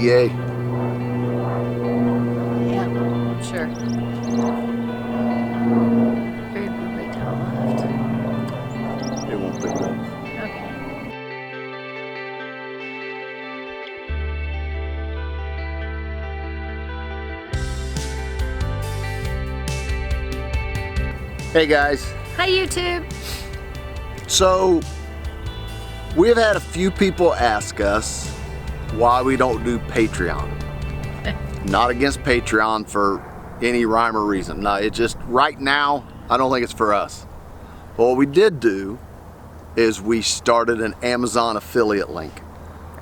ETA. Yeah, I'm sure. Very moving to the left. It won't pick it up. Okay. Hey guys. Hi YouTube. So, we've had a few people ask us why we don't do Patreon. Not against Patreon for any rhyme or reason. No, it just, right now, I don't think it's for us. But what we did do is we started an Amazon affiliate link.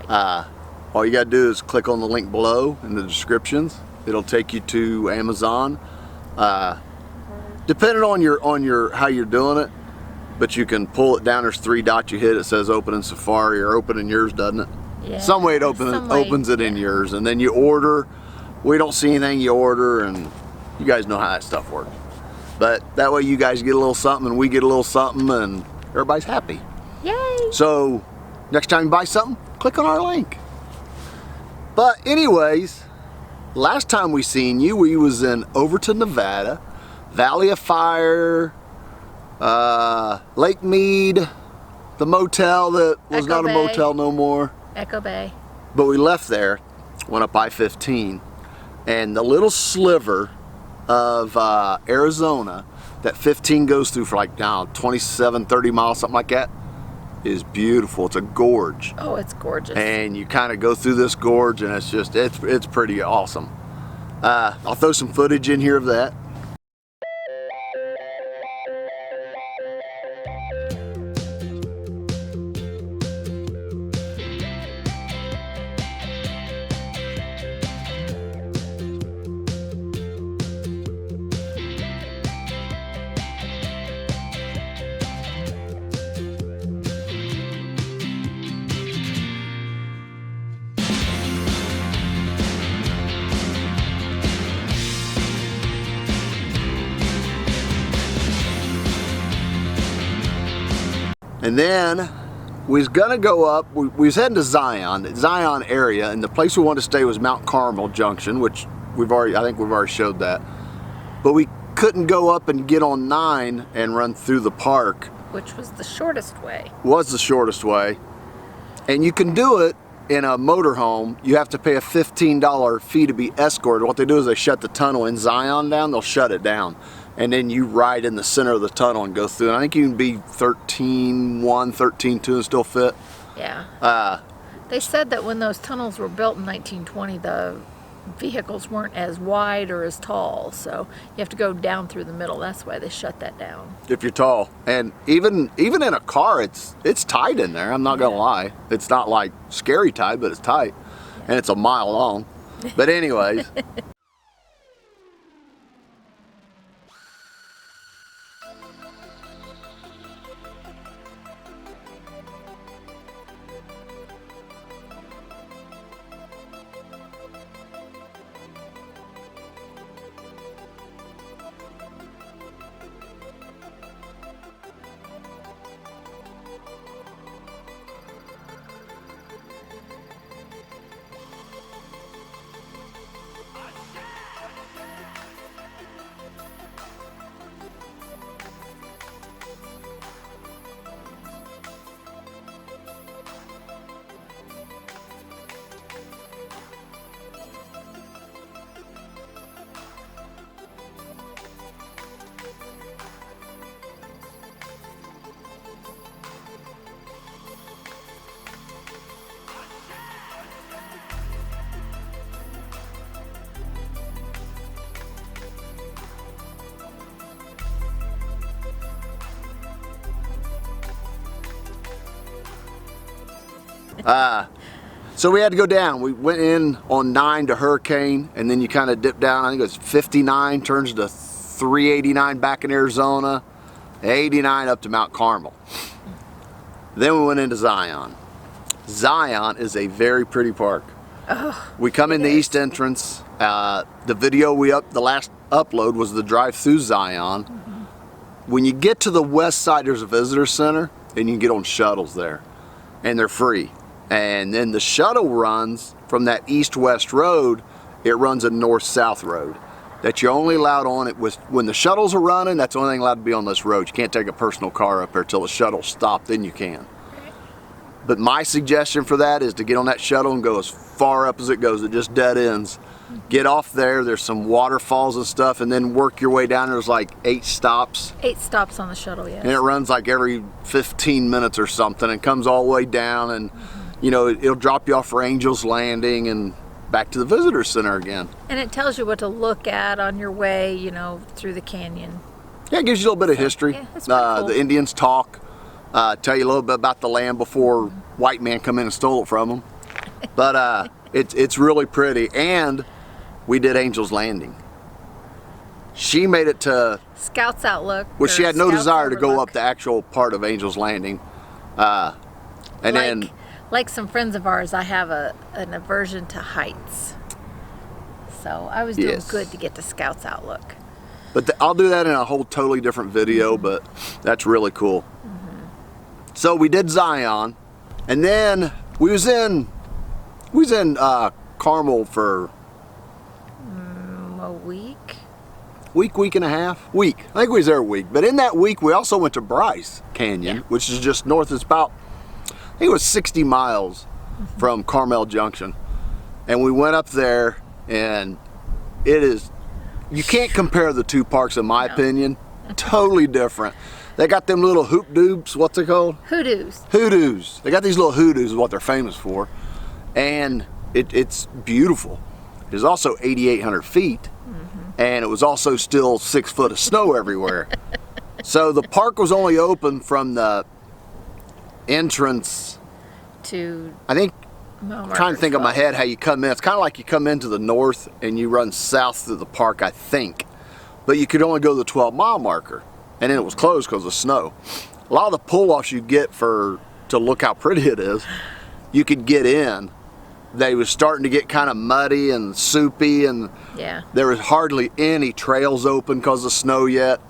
All you gotta do is click on the link below in the descriptions. It'll take you to Amazon. Depending on your how you're doing it, but you can pull it down. There's 3 dots you hit. It says open in Safari or open in yours, doesn't it? Yeah. Some way it opens it in yours, and then you order. We don't see anything you order, and you guys know how that stuff works. But that way you guys get a little something, and we get a little something, and everybody's happy. Yay! So next time you buy something, click on our link. But anyways, last time we seen you, we was in Overton, Nevada, Valley of Fire, Lake Mead, the motel that was Echo not Bay. a motel no more. Echo Bay. But we left there, went up I-15, and the little sliver of Arizona that 15 goes through for like now 27, 30 miles, something like that, is beautiful. It's a gorge. Oh, it's gorgeous. And you kind of go through this gorge, and it's just, it's pretty awesome. I'll throw some footage in here of that. And then we was gonna go up, we was heading to Zion, the Zion area, and the place we wanted to stay was Mount Carmel Junction, which I think we've already showed that. But we couldn't go up and get on 9 and run through the park. Which was the shortest way. Was the shortest way. And you can do it in a motorhome. You have to pay a $15 fee to be escorted. What they do is they shut the tunnel in Zion down, they'll shut it down. And then you ride in the center of the tunnel and go through. And I think you can be 13.1, 13.2 and still fit. Yeah. They said that when those tunnels were built in 1920, the vehicles weren't as wide or as tall. So you have to go down through the middle. That's why they shut that down. If you're tall. And even in a car, it's tight in there. I'm not gonna lie. It's not like scary tight, but it's tight. Yeah. And it's a mile long. But anyways. So we had to go down. We went in on 9 to Hurricane, and then you kind of dip down. I think it was 59, turns to 389 back in Arizona, 89 up to Mount Carmel. Then we went into Zion. Zion is a very pretty park. Oh, we come in the east entrance. The video the last upload was the drive through Zion. Mm-hmm. When you get to the west side, there's a visitor center, and you can get on shuttles there, and they're free. And then the shuttle runs from that east-west road, it runs a north-south road that you're only allowed on it with when the shuttles are running. That's the only thing allowed to be on this road. You can't take a personal car up there till the shuttles stop, then you can. But my suggestion for that is to get on that shuttle and go as far up as it goes. It just dead ends. Get off there, there's some waterfalls and stuff, and then work your way down. There's like 8 stops. 8 stops on the shuttle, yes. And it runs like every 15 minutes or something and comes all the way down, and you know, it'll drop you off for Angel's Landing and back to the visitor center again. And it tells you what to look at on your way, you know, through the canyon. Yeah, it gives you a little bit of history. Yeah, it's pretty cool. The Indians talk, tell you a little bit about the land before white man come in and stole it from them. But it's really pretty. And we did Angel's Landing. She made it to Scouts Outlook. well, she had no Scouts desire to go Overlook. up the actual part of Angel's Landing. And then Like some friends of ours, I have an aversion to heights. So I was doing Yes. good to get to Scouts Outlook. but I'll do that in a whole totally different video, but that's really cool. So we did Zion, and then we was in Carmel for A week? week and a half. I think we was there a week. But in that week, we also went to Bryce Canyon, Yeah. which is just north. It's about, I think it was 60 miles from Carmel Junction. And we went up there, and it is, you can't compare the two parks in my No. opinion. Totally different. They got them little hoop doobs, what's it called? Hoodoos. Hoodoos. They got these little hoodoos is what they're famous for. And it's beautiful. It's also 8,800 feet. And it was also still 6 foot of snow everywhere. So the park was only open from the entrance, To I think, mile I'm trying to think of my markers. head how you come in. It's kind of like you come into the north and you run south through the park, I think. But you could only go to the 12-mile marker. And then it was closed because of snow. A lot of the pull-offs you get to look how pretty it is, you could get in. They was starting to get kind of muddy and soupy, and Yeah. there was hardly any trails open because of snow yet.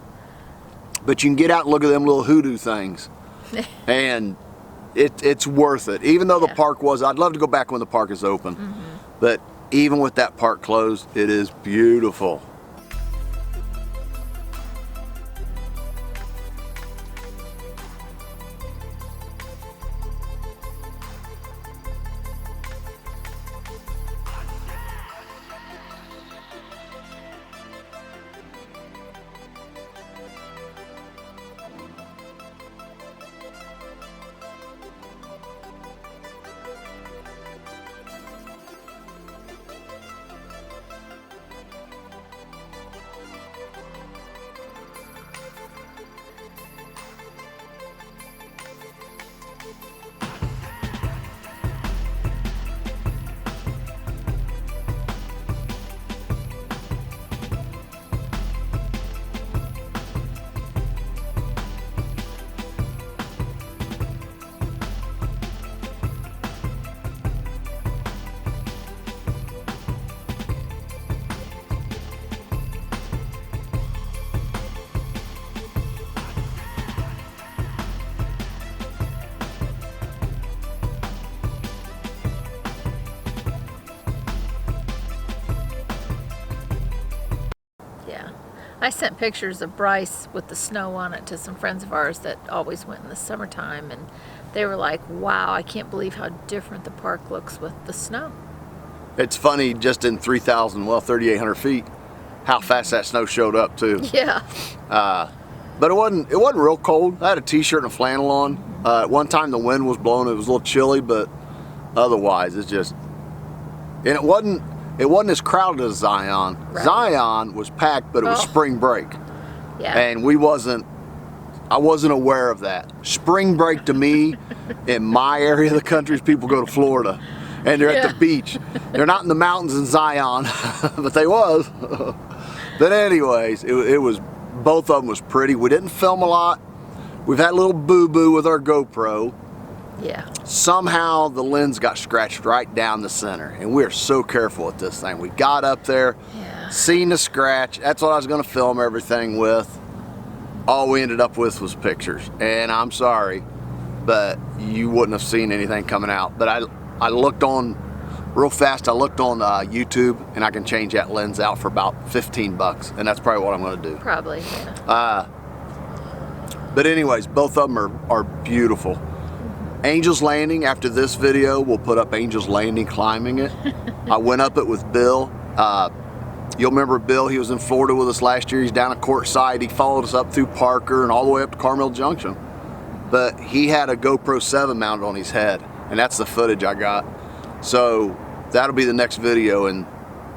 But you can get out and look at them little hoodoo things. And it's worth it. Even though the Yeah. park was, I'd love to go back when the park is open. But even with that park closed, it is beautiful. Yeah. I sent pictures of Bryce with the snow on it to some friends of ours that always went in the summertime, and they were like, wow, I can't believe how different the park looks with the snow. It's funny, just in 3,800 feet, how fast that snow showed up too. Yeah. But it wasn't real cold. I had a t-shirt and a flannel on. At one time the wind was blowing, it was a little chilly, but otherwise it's just, and it wasn't as crowded as Zion. Right. Zion was packed, but it was Oh. spring break. Yeah. And I wasn't aware of that. Spring break to me, in my area of the country, is people go to Florida. And they're at the beach. They're not in the mountains in Zion, but they was. But anyways, it was, both of them was pretty. We didn't film a lot. We've had a little boo-boo with our GoPro. Yeah. Somehow the lens got scratched right down the center, and we're so careful with this thing. We got up there, Yeah. seen the scratch. That's what I was gonna film everything with. All we ended up with was pictures, and I'm sorry, but you wouldn't have seen anything coming out. But I looked on Real fast, I looked on YouTube, and I can change that lens out for about 15 bucks, and that's probably what I'm going to do. Probably, yeah. But anyways, both of them are beautiful. Angel's Landing, after this video, we'll put up Angel's Landing climbing it. I went up it with Bill. You'll remember Bill, he was in Florida with us last year. He's down at Courtside. He followed us up through Parker and all the way up to Carmel Junction. But he had a GoPro 7 mounted on his head, and that's the footage I got. So that'll be the next video, and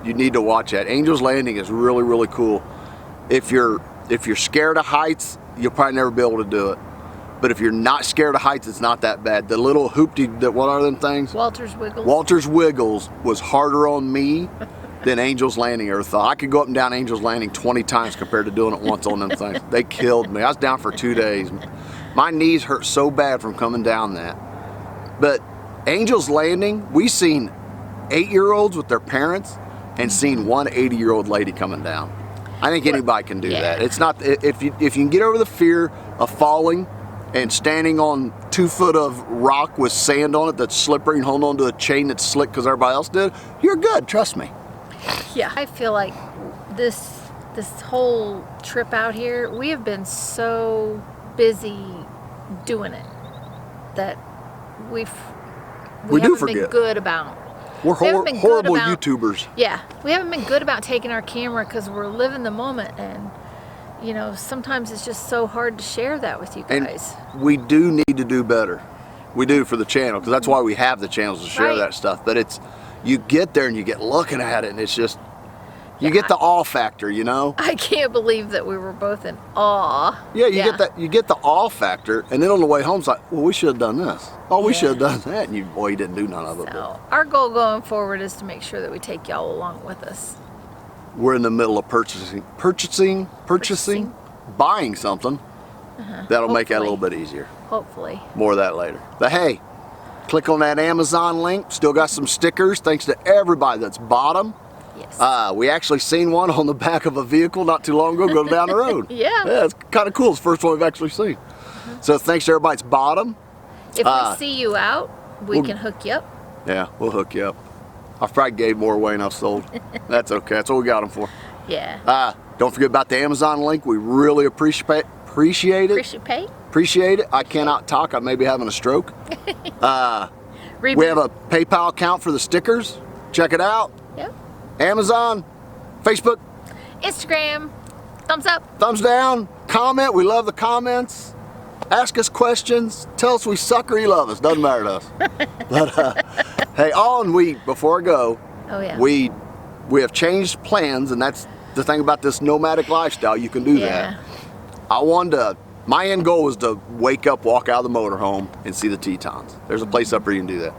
you need to watch that. Angel's Landing is really, really cool. If you're scared of heights, you'll probably never be able to do it. But if you're not scared of heights, it's not that bad. The little hoopty, what are them things? Walter's Wiggles. Walter's Wiggles was harder on me than Angel's Landing ever thought. I could go up and down Angel's Landing 20 times compared to doing it once on them things. They killed me. I was down for 2 days. My knees hurt so bad from coming down that. But Angel's Landing, we seen 8-year-olds with their parents and seen one 80-year-old lady coming down. I think anybody can do that. It's not, if you can get over the fear of falling and standing on 2 foot of rock with sand on it that's slippery and holding on to a chain that's slick because everybody else did, you're good, trust me. Yeah, I feel like this whole trip out here, we have been so busy doing it that we haven't been good about. We're horrible YouTubers. Yeah, we haven't been good about taking our camera because we're living the moment, and you know, sometimes it's just so hard to share that with you guys. And we do need to do better. We do for the channel, because that's why we have the channels to share that stuff. But it's, you get there and you get looking at it, and it's just, you get the awe factor, you know? I can't believe that we were both in awe. Yeah, you get the awe factor, and then on the way home, it's like, well, we should have done this. Oh, we should have done that, and you didn't do none of it. So our goal going forward is to make sure that we take y'all along with us. We're in the middle of purchasing, buying something. That'll make that a little bit easier. Hopefully. More of that later. But hey, click on that Amazon link. Still got some stickers. Thanks to everybody that's bought them. Yes. We actually seen one on the back of a vehicle not too long ago go down the road. Yeah. Yeah, it's kind of cool. It's the first one we've actually seen. So thanks to everybody that's bought them. If we see you out, we can hook you up. Yeah, we'll hook you up. I probably gave more away than I've sold. That's okay. That's what we got them for. Yeah. Don't forget about the Amazon link. We really appreciate it. Appreciate it. I cannot talk. I may be having a stroke. We have a PayPal account for the stickers. Check it out. Yep. Amazon, Facebook, Instagram, thumbs up, thumbs down, comment. We love the comments. Ask us questions. Tell us we suck or you love us. Doesn't matter to us. But hey, before I go, we have changed plans, and that's the thing about this nomadic lifestyle. You can do that. My end goal was to wake up, walk out of the motorhome, and see the Tetons. There's a place up where you can do that.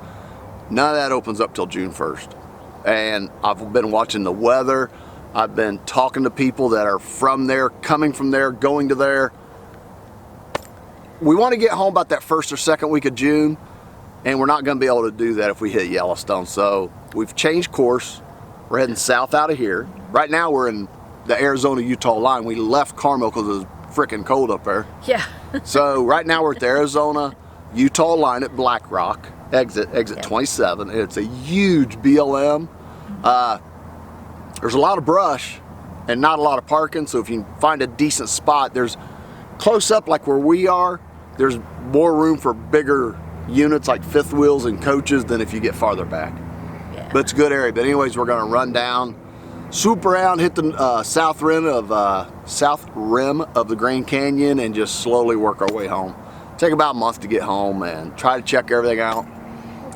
None of that opens up till June 1st. And I've been watching the weather. I've been talking to people that are from there, coming from there, going to there. We want to get home about that 1st or 2nd week of June, and we're not going to be able to do that if we hit Yellowstone. So we've changed course. We're heading south out of here. Right now we're in the Arizona-Utah line. We left Carmel because it was freaking cold up there. Yeah. So right now we're at the Arizona-Utah line at Black Rock, exit 27. It's a huge BLM. There's a lot of brush and not a lot of parking, so if you find a decent spot, there's close up like where we are, there's more room for bigger units like fifth wheels and coaches than if you get farther back. Yeah. But it's a good area. But anyways, we're gonna run down, swoop around, hit the south rim of the Grand Canyon, and just slowly work our way home. Take about a month to get home and try to check everything out.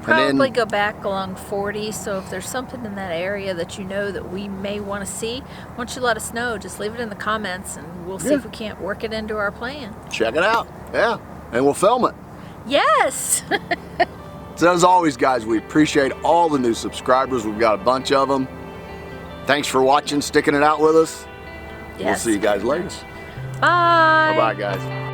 Probably go back along 40, so if there's something in that area that you know that we may want to see, why don't you let us know? Just leave it in the comments, and we'll see if we can't work it into our plan. Check it out. Yeah, and we'll film it. Yes. So as always, guys, we appreciate all the new subscribers. We've got a bunch of them. Thanks for watching, sticking it out with us. Yes. We'll see you guys later. Bye. Bye-bye, guys.